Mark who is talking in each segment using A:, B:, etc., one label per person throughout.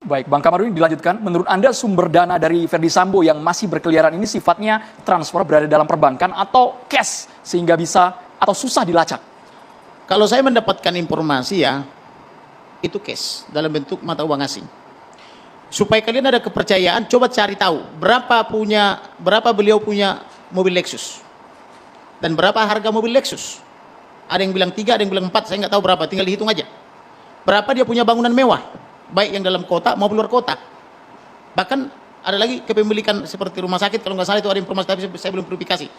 A: Baik, Bang Kamarudin dilanjutkan. Menurut Anda sumber dana dari Verdi Sambo yang masih berkeliaran ini sifatnya transfer berada dalam perbankan atau cash sehingga bisa atau susah dilacak?
B: Kalau saya mendapatkan informasi ya, itu cash dalam bentuk mata uang asing. Supaya kalian ada kepercayaan, coba cari tahu berapa beliau punya mobil Lexus dan berapa harga mobil Lexus. Ada yang bilang 3, ada yang bilang 4, saya nggak tahu berapa, tinggal dihitung aja. Berapa dia punya bangunan mewah, baik yang dalam kota maupun luar kota. Bahkan ada lagi kepemilikan seperti rumah sakit, kalau nggak salah itu ada informasi tapi saya belum verifikasi.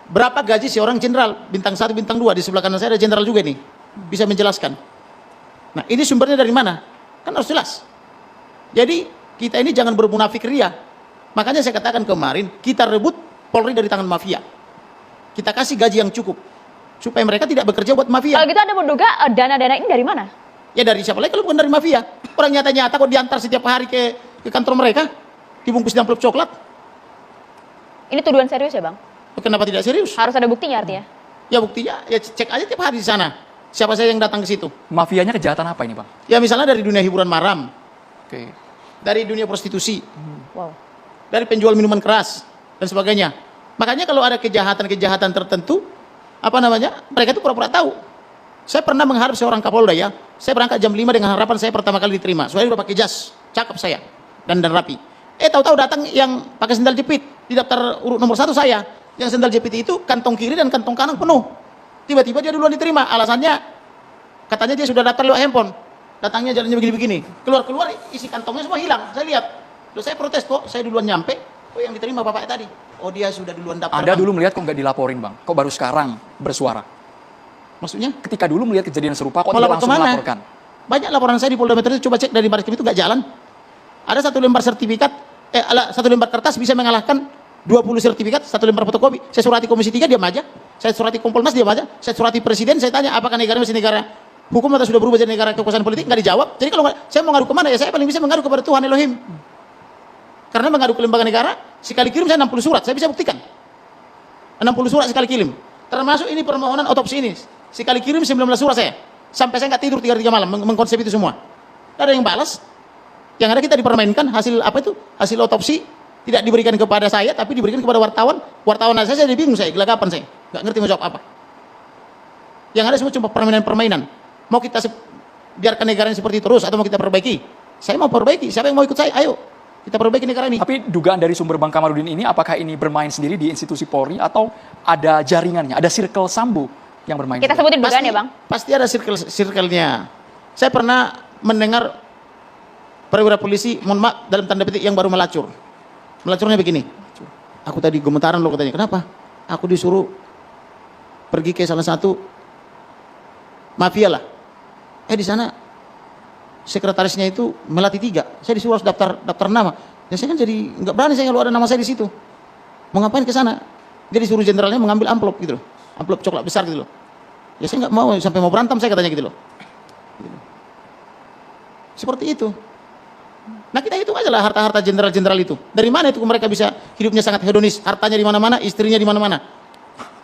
B: Berapa gaji seorang jenderal bintang 1, bintang 2, di sebelah kanan saya ada jenderal juga nih, bisa menjelaskan. Nah ini sumbernya dari mana? Kan harus jelas. Jadi kita ini jangan bermunafik ria. Makanya saya katakan kemarin, kita rebut Polri dari tangan mafia. Kita kasih gaji yang cukup supaya mereka tidak bekerja buat mafia.
C: Kalau gitu Anda menduga dana-dana ini dari mana?
B: Ya dari siapa lagi kalau bukan dari mafia? Orang nyata-nyata kok diantar setiap hari ke kantor mereka, dibungkus di amplop coklat.
C: Ini tuduhan serius ya, Bang?
B: Kenapa tidak serius?
C: Harus ada buktinya artinya?
B: Ya buktinya, ya cek aja tiap hari di sana. Siapa saja yang datang ke situ?
A: Mafianya kejahatan apa ini, Bang?
B: Ya misalnya dari dunia hiburan malam,
A: Oke.
B: dari dunia prostitusi,
C: Wow.
B: dari penjual minuman keras dan sebagainya. Makanya kalau ada kejahatan-kejahatan tertentu, mereka itu pura-pura tahu. Saya pernah mengharap seorang Kapolda ya. Saya berangkat jam 5 dengan harapan saya pertama kali diterima. Soalnya udah pakai jas, cakep saya dan rapi. Tahu-tahu datang yang pakai sendal jepit. Di daftar urut nomor 1 saya. Yang sendal jepit itu kantong kiri dan kantong kanan penuh. Tiba-tiba dia duluan diterima. Alasannya katanya dia sudah daftar lewat handphone. Datangnya jalannya begini-begini. Keluar-keluar isi kantongnya semua hilang. Saya lihat. Loh, saya protes kok. Saya duluan nyampe. Oh yang diterima bapak tadi. Oh dia sudah duluan daftar.
A: Anda dulu melihat kok nggak dilaporin, Bang? Kok baru sekarang bersuara?
B: Maksudnya?
A: Ketika dulu melihat kejadian serupa kok
B: Mau
A: tidak
B: lapor
A: langsung
B: kemana?
A: melaporkan?
B: Banyak laporan saya di Polda Metro itu, coba cek dari Baris Krim itu nggak jalan. Ada 1 lembar sertifikat, 1 lembar kertas bisa mengalahkan 20 sertifikat, 1 lembar fotokopi. Saya surati Komisi 3 diam aja. Saya surati Kompolnas diam aja. Saya surati Presiden, saya tanya apakah negara masih negara hukum atau sudah berubah jadi negara kekuasaan politik, nggak dijawab. Jadi kalau saya mau ngadu kemana ya saya paling bisa mengadu kepada Tuhan Elohim. Karena mengadu ke lembaga negara, sekali kirim saya 60 surat, saya bisa buktikan. 60 surat sekali kirim. Termasuk ini permohonan otopsi ini. Sekali kirim 19 surat saya. Sampai saya nggak tidur 3 malam mengkonsep itu semua. Tidak ada yang balas. Yang ada kita dipermainkan hasil hasil otopsi tidak diberikan kepada saya tapi diberikan kepada wartawan. Wartawan saya bingung saya, gelagapan saya. Nggak ngerti mau jawab apa. Yang ada semua cuma permainan-permainan. Mau kita biarkan negara ini seperti terus atau mau kita perbaiki? Saya mau perbaiki. Siapa yang mau ikut saya? Ayo. Kita perbaiki negara ini.
A: Tapi dugaan dari sumber Bang Kamarudin ini apakah ini bermain sendiri di institusi Polri atau ada jaringannya, ada circle Sambo yang bermain?
C: Kita
A: sendiri?
C: sebutin dugaan ya, Bang?
B: Pasti ada circle-nya. Saya pernah mendengar perwira polisi, mohon maaf dalam tanda petik yang baru melacur. Melacurnya begini. Aku tadi gemetaran loh katanya. Kenapa? Aku disuruh pergi ke salah satu mafia lah. Di sana sekretarisnya itu Melati 3. Saya disuruh harus daftar nama. Ya saya kan jadi nggak berani saya kalau ada nama saya di situ. Mau ngapain ke sana? Dia disuruh jenderalnya mengambil amplop gitu loh. Amplop coklat besar gitu loh. Ya saya nggak mau sampai mau berantem saya katanya gitu loh. Seperti itu. Nah kita hitung aja lah harta-harta jenderal-jenderal itu. Dari mana itu mereka bisa hidupnya sangat hedonis, hartanya di mana-mana, istrinya di mana-mana.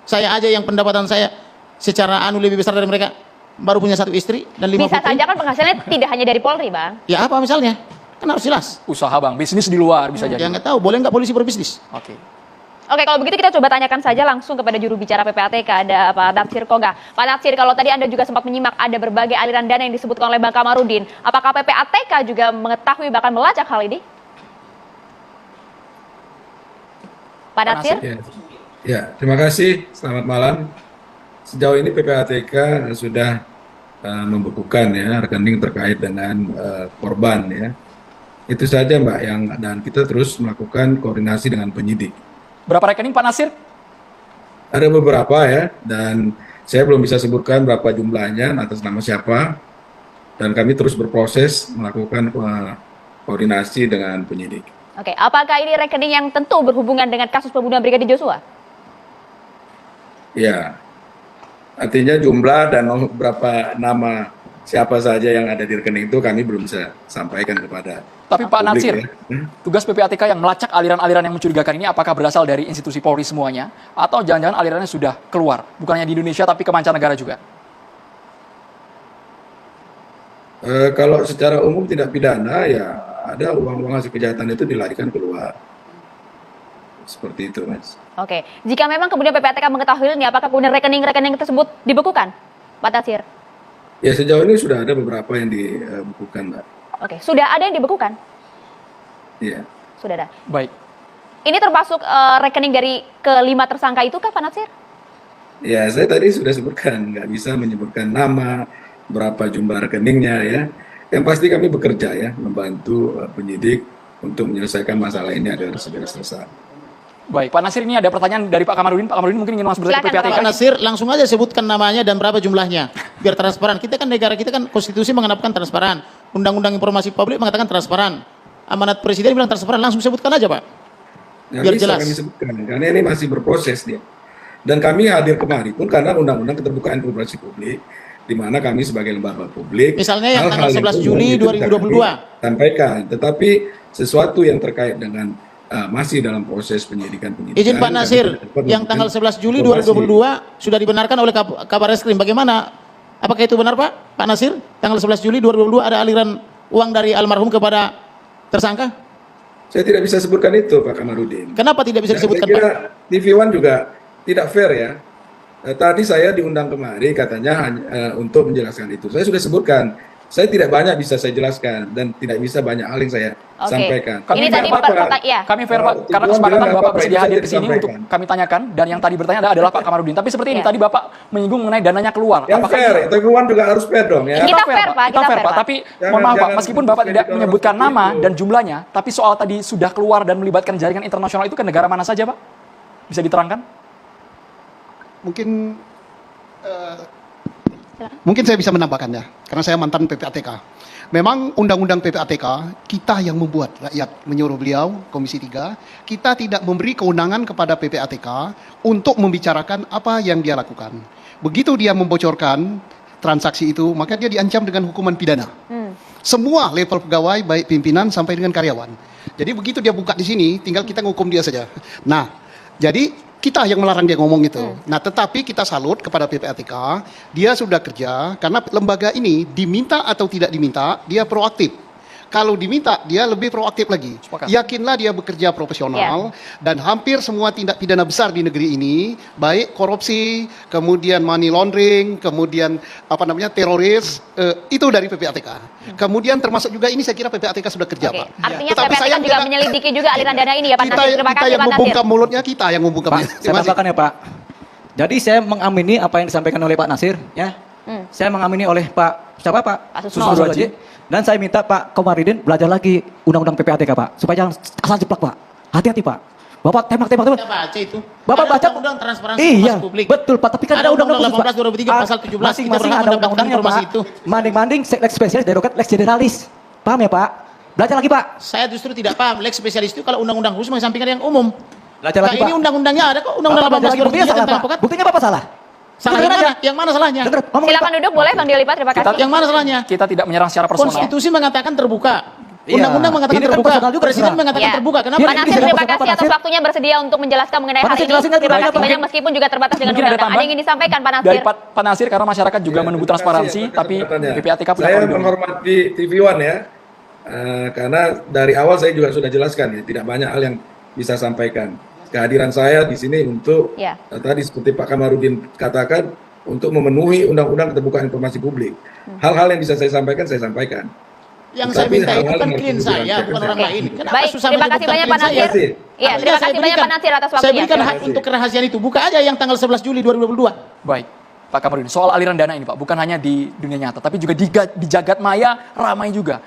B: Saya aja yang pendapatan saya secara lebih besar dari mereka, baru punya 1 istri dan 5
C: Bisa
B: putri.
C: saja kan penghasilannya tidak hanya dari Polri, Bang.
B: Ya apa misalnya? Kan harus jelas.
A: Usaha, Bang, bisnis di luar bisa jadi.
B: Ya nggak tahu, boleh nggak polisi berbisnis?
A: Oke.
C: Oke, kalau begitu kita coba tanyakan saja langsung kepada juru bicara PPATK, ada Pak Tafsir Koga. Pak Tafsir, kalau tadi Anda juga sempat menyimak ada berbagai aliran dana yang disebutkan oleh Bang Kamarudin. Apakah PPATK juga mengetahui bahkan melacak hal ini? Pak Tafsir?
D: Ya, terima kasih. Selamat malam. Sejauh ini PPATK sudah membukukan ya rekening terkait dengan korban ya. Itu saja Mbak dan kita terus melakukan koordinasi dengan penyidik.
A: Berapa rekening Pak Nasir?
D: Ada beberapa ya, dan saya belum bisa sebutkan berapa jumlahnya atas nama siapa, dan kami terus berproses melakukan koordinasi dengan penyidik.
C: Oke, apakah ini rekening yang tentu berhubungan dengan kasus pembunuhan Brigadir Joshua?
D: Ya, artinya jumlah dan berapa nama siapa saja yang ada di rekening itu kami belum bisa sampaikan kepada
A: Tapi Pak
D: publik,
A: Nasir,
D: ya.
A: tugas PPATK yang melacak aliran-aliran yang mencurigakan ini apakah berasal dari institusi Polri semuanya atau jangan-jangan alirannya sudah keluar, bukannya di Indonesia tapi ke mancanegara juga?
D: Kalau secara umum tindak pidana ya ada uang-uang hasil kejahatan itu dilarikan keluar. Seperti itu, Mas.
C: Oke, jika memang kemudian PPATK mengetahui ini, apakah kemudian rekening-rekening tersebut dibekukan, Pak Natsir?
D: Ya, sejauh ini sudah ada beberapa yang dibekukan, Mbak.
C: Oke, sudah ada yang dibekukan?
D: Iya.
C: Sudah ada.
A: Baik.
C: Ini termasuk rekening dari kelima tersangka itu kah, Pak Natsir?
D: Ya, saya tadi sudah sebutkan, nggak bisa menyebutkan nama, berapa jumlah rekeningnya ya. Yang pasti kami bekerja ya, membantu penyidik untuk menyelesaikan masalah ini agar segera selesai.
A: Baik, Pak Natsir, ini ada pertanyaan dari Pak Kamarudin. Pak Kamarudin mungkin ingin langsung bertanya ke
C: Silakan,
A: PPATK.
B: Pak Natsir, langsung aja sebutkan namanya dan berapa jumlahnya, biar transparan. Kita kan negara kita kan konstitusi mengenapkan transparan, undang-undang informasi publik mengatakan transparan, amanat presiden bilang transparan, langsung sebutkan aja Pak.
D: Nggak
B: Biar
D: bisa
B: jelas.
D: kami sebutkan, karena ini masih berproses dia. Dan kami hadir kemari pun karena undang-undang keterbukaan informasi publik, di mana kami sebagai lembaga publik,
B: Misalnya yang
D: hal-hal
B: tanggal 11
D: umum
B: Juli
D: itu bisa
B: 2022.
D: kami sampaikan, tetapi sesuatu yang terkait dengan masih dalam proses penyidikan.
B: Izin Pak Natsir, yang tanggal 11 Juli 2022 sudah dibenarkan oleh Kabar Reskrim. Bagaimana? Apakah itu benar Pak? Pak Natsir, tanggal 11 Juli 2022 ada aliran uang dari almarhum kepada tersangka?
D: Saya tidak bisa sebutkan itu, Pak Kamarudin.
B: Kenapa tidak bisa disebutkan
D: Saya kira
B: Pak?
D: TV One juga tidak fair ya. Tadi saya diundang kemari katanya hanya untuk menjelaskan itu. Saya sudah sebutkan. Saya tidak banyak bisa saya jelaskan dan tidak bisa banyak hal yang saya
C: Oke.
D: sampaikan.
C: Ini tadi ya.
A: Kami fair Pak,
D: Kalau
A: karena
D: Tujuan
A: kesepakatan
D: bilang
A: Bapak
D: apa-apa,
A: bersedia
D: itu
A: hadir
D: saja
A: ke sini untuk
D: disampaikan.
A: kami tanyakan, dan yang tadi bertanya adalah Pak Kamarudin. Tapi seperti ini,
C: Ya.
A: tadi Bapak menyinggung mengenai dananya keluar.
D: Yang
A: Apakah
D: fair,
A: ini-
D: TV One juga harus fair dong ya.
C: Kita fair, Pak.
A: Kita
C: Kita
A: fair,
C: fair,
A: Pak.
C: Pak.
A: Tapi
D: Jangan-
A: mohon maaf Pak,
D: jangan
A: meskipun Bapak tidak
D: jadi
A: menyebutkan
D: orang
A: nama
D: seperti
A: dan
D: itu.
A: jumlahnya, tapi soal tadi sudah keluar dan melibatkan jaringan internasional itu ke negara mana saja Pak? Bisa diterangkan?
E: Mungkin mungkin saya bisa menambahkannya karena saya mantan PPATK. Memang undang-undang PPATK kita yang membuat, rakyat menyuruh beliau Komisi 3, kita tidak memberi kewenangan kepada PPATK untuk membicarakan apa yang dia lakukan. Begitu dia membocorkan transaksi itu, maka dia diancam dengan hukuman pidana. Semua level pegawai, baik pimpinan sampai dengan karyawan. Jadi begitu dia buka di sini, tinggal kita ngukum dia saja. Nah, jadi kita yang melarang dia ngomong itu. Nah, tetapi kita salut kepada PPATK, dia sudah kerja karena lembaga ini diminta atau tidak diminta, dia proaktif. Kalau diminta, dia lebih proaktif lagi.
A: Sepakat.
E: Yakinlah dia bekerja profesional dan hampir semua tindak pidana besar di negeri ini, baik korupsi, kemudian money laundering, kemudian teroris, itu dari PPATK. Kemudian termasuk juga ini saya kira PPATK sudah kerja,
C: Oke.
E: Pak.
C: Artinya
E: Tetapi
C: PPATK
E: sayang
C: juga
E: kita-
C: menyelidiki juga aliran dana ini ya Pak
E: kita,
C: Natsir. Terima
E: kita
C: kasih
E: yang
C: Pak Natsir.
E: membungkam mulutnya, kita yang membungkamnya.
F: Pak, saya tambahkan ya Pak. Jadi saya mengamini apa yang disampaikan oleh Pak Natsir, ya. Saya mengamini oleh Pak siapa Pak?
C: Pak Susno.
F: Susno Haji. Dan saya minta Pak Komarudin belajar lagi undang-undang PPATK Pak, supaya jangan asal jeplak Pak. Hati-hati Pak. Bapak tembak-tembak terus.
B: Kita baca itu.
F: Bapak
B: Ada
F: baca
B: undang-undang transparansi
F: Iya,
B: informasi publik.
F: betul Pak. Tapi kan
B: Ada
F: ada undang-undang
B: undang-undang
F: khusus, Pak.
B: 18 2003 pasal 17
F: Masing-masing
B: kita
F: ada
B: berhak
F: undang-undangnya
B: informasi
F: Pak.
B: itu.
F: Manding-manding lex spesialis derogat lex generalis. Paham ya Pak? Belajar lagi Pak.
B: Saya justru tidak paham, lex spesialis itu kalau undang-undang khusus mengesampingkan yang umum.
F: Belajar
B: Nah,
F: lagi
B: ini
F: Pak.
B: undang-undangnya ada kok, undang-undang
F: Bapak belajar
B: 18
F: lagi. Buktinya
B: 2003
F: salah
B: tentang
F: Pak.
B: advokat.
F: Buktinya Bapak salah.
B: Salah
F: Bener,
B: yang mana?
F: bener.
B: Yang mana salahnya?
F: Bener, ngomong
C: Silakan
F: Pak.
C: duduk boleh Bang Deli Pak. Terima kasih.
B: Yang mana salahnya?
A: Kita tidak menyerang secara personal.
B: Konstitusi mengatakan terbuka.
F: Iya.
B: Undang-undang mengatakan
F: Ini kan
B: terbuka.
F: personal juga,
B: Presiden
F: terserah.
B: mengatakan
C: Ya.
B: terbuka. Kenapa?
F: Iya,
C: Pak
F: ini
C: Natsir,
F: bisa
C: terima
F: masuk,
C: kasih
F: Pak
C: atas
F: Natsir.
C: waktunya bersedia untuk menjelaskan mengenai
F: Pak
C: hal
F: Natsir,
C: ini.
F: jelasin nggak
C: Terima
F: gimana,
C: kasih
F: Pak?
C: banyak meskipun juga terbatas dengan
A: Mungkin ada
C: undang-undang. Ada
A: tambahan
C: yang ingin disampaikan Pak
A: dari
C: Natsir?
A: Pak Natsir, karena masyarakat juga menunggu transparansi,
D: Terima kasih
A: tapi
D: atas kesempatannya.
A: PPATK punya
D: Saya
A: koridor.
D: menghormati TV One ya, karena dari awal saya juga sudah jelaskan ya, tidak banyak hal yang bisa sampaikan. Kehadiran saya di sini untuk
C: Ya.
D: tadi seperti Pak Kamarudin katakan, untuk memenuhi Undang-Undang Keterbukaan Informasi Publik. Hal-hal yang bisa saya sampaikan.
B: Yang saya
D: Tetapi
B: minta itu
D: hal-hal
B: kan
D: yang
B: klien
D: harus
B: saya,
D: dijelaskan.
B: bukan orang
C: Oke.
B: lain. Kenapa
C: Baik,
B: susah
C: terima kasih
B: menyebutkan
C: banyak Pak
B: klien saya?
C: Natsir. Iya,
B: Makanya
C: terima
B: saya
C: kasih banyak Pak Natsir atas
B: Saya
C: waktunya.
B: berikan
D: Terima
B: hak
D: kasih.
B: untuk kerahasiaan itu. Buka aja yang tanggal 11 Juli 2022.
A: Baik, Pak Kamarudin, soal aliran dana ini Pak, bukan hanya di dunia nyata, tapi juga di jagat maya ramai juga.